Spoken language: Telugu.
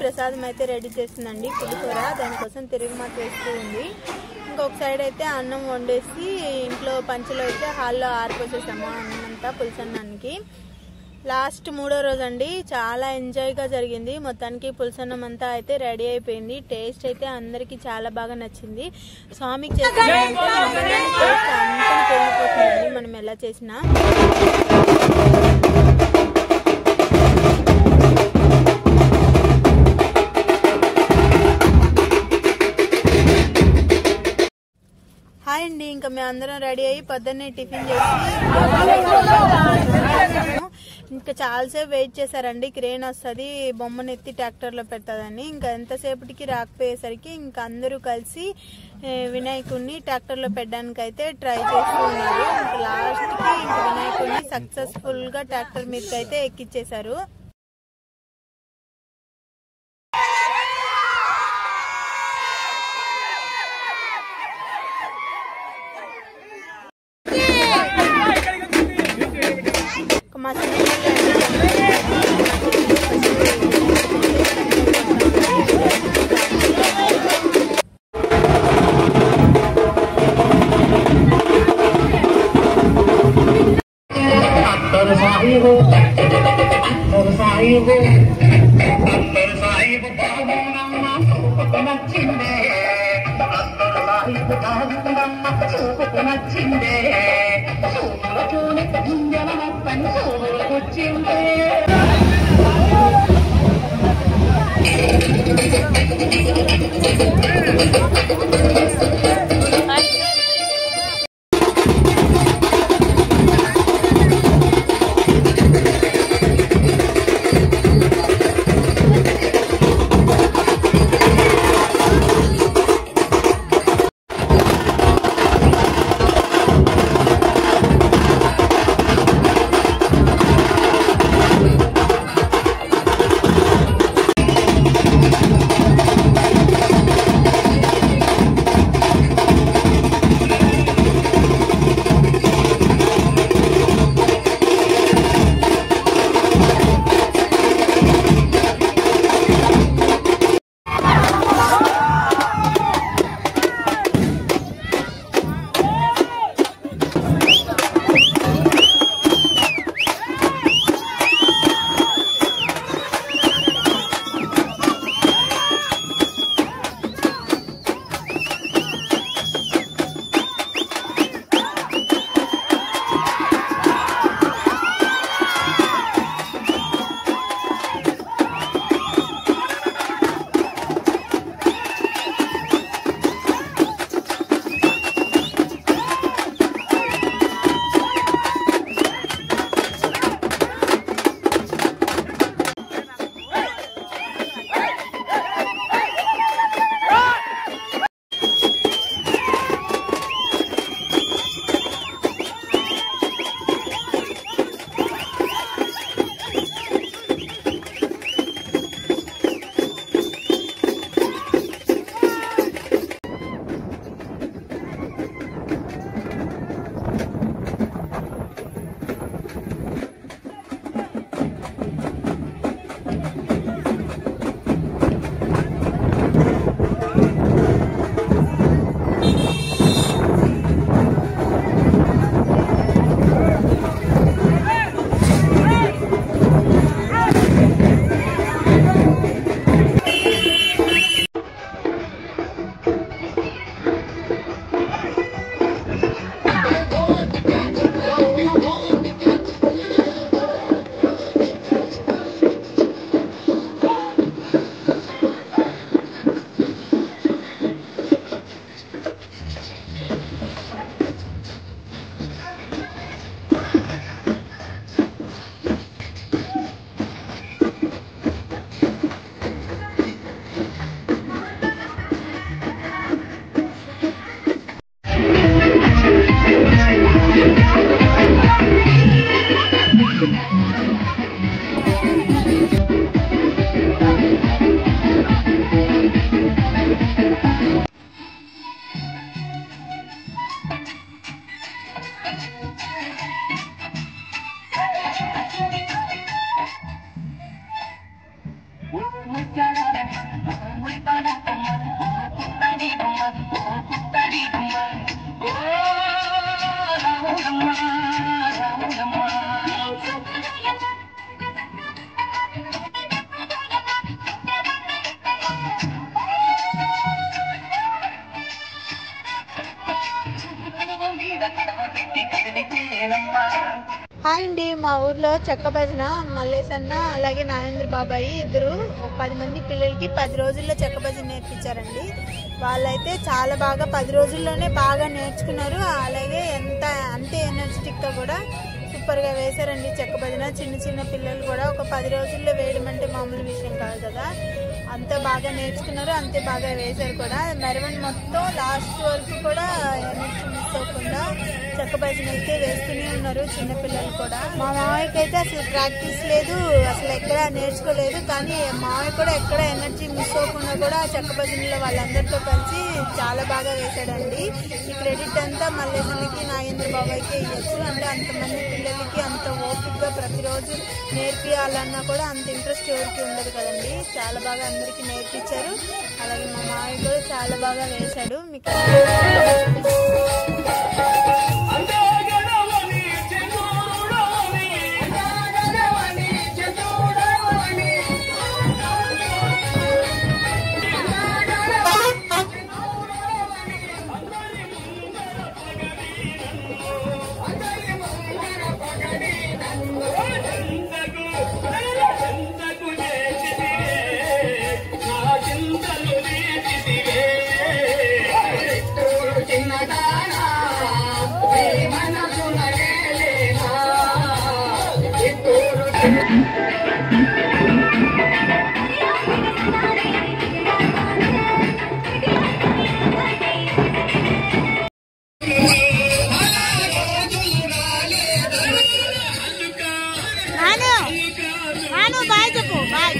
ప్రసాదం అయితే రెడీ చేస్తుందండి, పులిహోర. దానికోసం తిరుగుమాత వేస్తూ ఉంది. ఇంకొక సైడ్ అయితే అన్నం వండేసి ఇంట్లో పంచలో అయితే హాల్లో ఆరిపోసేసాము అన్నం అంతా పులుసన్నానికి. లాస్ట్ 3వ రోజు అండి, చాలా ఎంజాయ్గా జరిగింది. మొత్తానికి పులుసన్నం అంతా అయితే రెడీ అయిపోయింది. టేస్ట్ అయితే అందరికి చాలా బాగా నచ్చింది. స్వామికి చేసిపోతుందండి మనం ఎలా చేసినా. హాయ్ అండి, ఇంకా మేము అందరం రెడీ అయ్యి పొద్దున్నే టిఫిన్ చేసి ఇంకా చాలాసేపు వెయిట్ చేశారండి. క్రేన్ వస్తుంది బొమ్మను ఎత్తి ట్రాక్టర్లో పెడతాదని. ఇంకా ఎంతసేపటికి రాకపోయేసరికి ఇంకా అందరూ కలిసి వినాయకుడిని ట్రాక్టర్లో పెట్టడానికి అయితే ట్రై చేస్తూ ఉన్నారు. ఇంకా లాస్ట్కి ఇంకా వినాయకుడిని సక్సెస్ఫుల్గా ట్రాక్టర్ మీదకి అయితే ఎక్కిచ్చేశారు. హాయ్ అండి, మా ఊర్లో చెక్క భజన మల్లేశన్న అలాగే నాగేంద్ర బాబాయి ఇద్దరు 10 మంది పిల్లలకి 10 రోజుల్లో చెక్క భజన నేర్పించారండి. వాళ్ళైతే చాలా బాగా 10 రోజుల్లోనే బాగా నేర్చుకున్నారు. అలాగే అంతే ఎనర్జెటిక్గా కూడా సూపర్గా వేశారండి చెక్క భజన. చిన్న చిన్న పిల్లలు కూడా ఒక 10 రోజుల్లో వేయడం అంటే మామూలు విషయం కాదు కదా. అంత బాగా నేర్చుకున్నారు, అంతే బాగా వేశారు కూడా. మెరవన్ మొత్తం లాస్ట్ వరకు కూడా ఎనర్జీ మిస్ అవ్వకుండా చెక్క భజన అయితే వేస్తూనే ఉన్నారు చిన్నపిల్లలు కూడా. మా మామయ్యకి అయితే అసలు ప్రాక్టీస్ లేదు, అసలు ఎక్కడ నేర్చుకోలేదు. కానీ మామయ్య కూడా ఎక్కడ ఎనర్జీ మిస్ అవ్వకుండా కూడా చెక్క భజనలో వాళ్ళందరితో కలిసి చాలా బాగా వేశాడండి. ఈ క్రెడిట్ అంతా మల్లేశన్నకి నాగేంద్ర బాబాయ్కి ఇవ్వచ్చు. అంటే అంతమంది పిల్లలకి అంత ఓపికగా ప్రతిరోజు నేర్పియాలన్నా కూడా అంత ఇంట్రెస్ట్ ఎవరికి ఉండదు కదండి. చాలా బాగా అందరికీ నేర్పించారు. అలాగే మా మామయ్య కూడా చాలా బాగా వేశాడు. మీకు బాయ్ చెప్పు, బాయ్.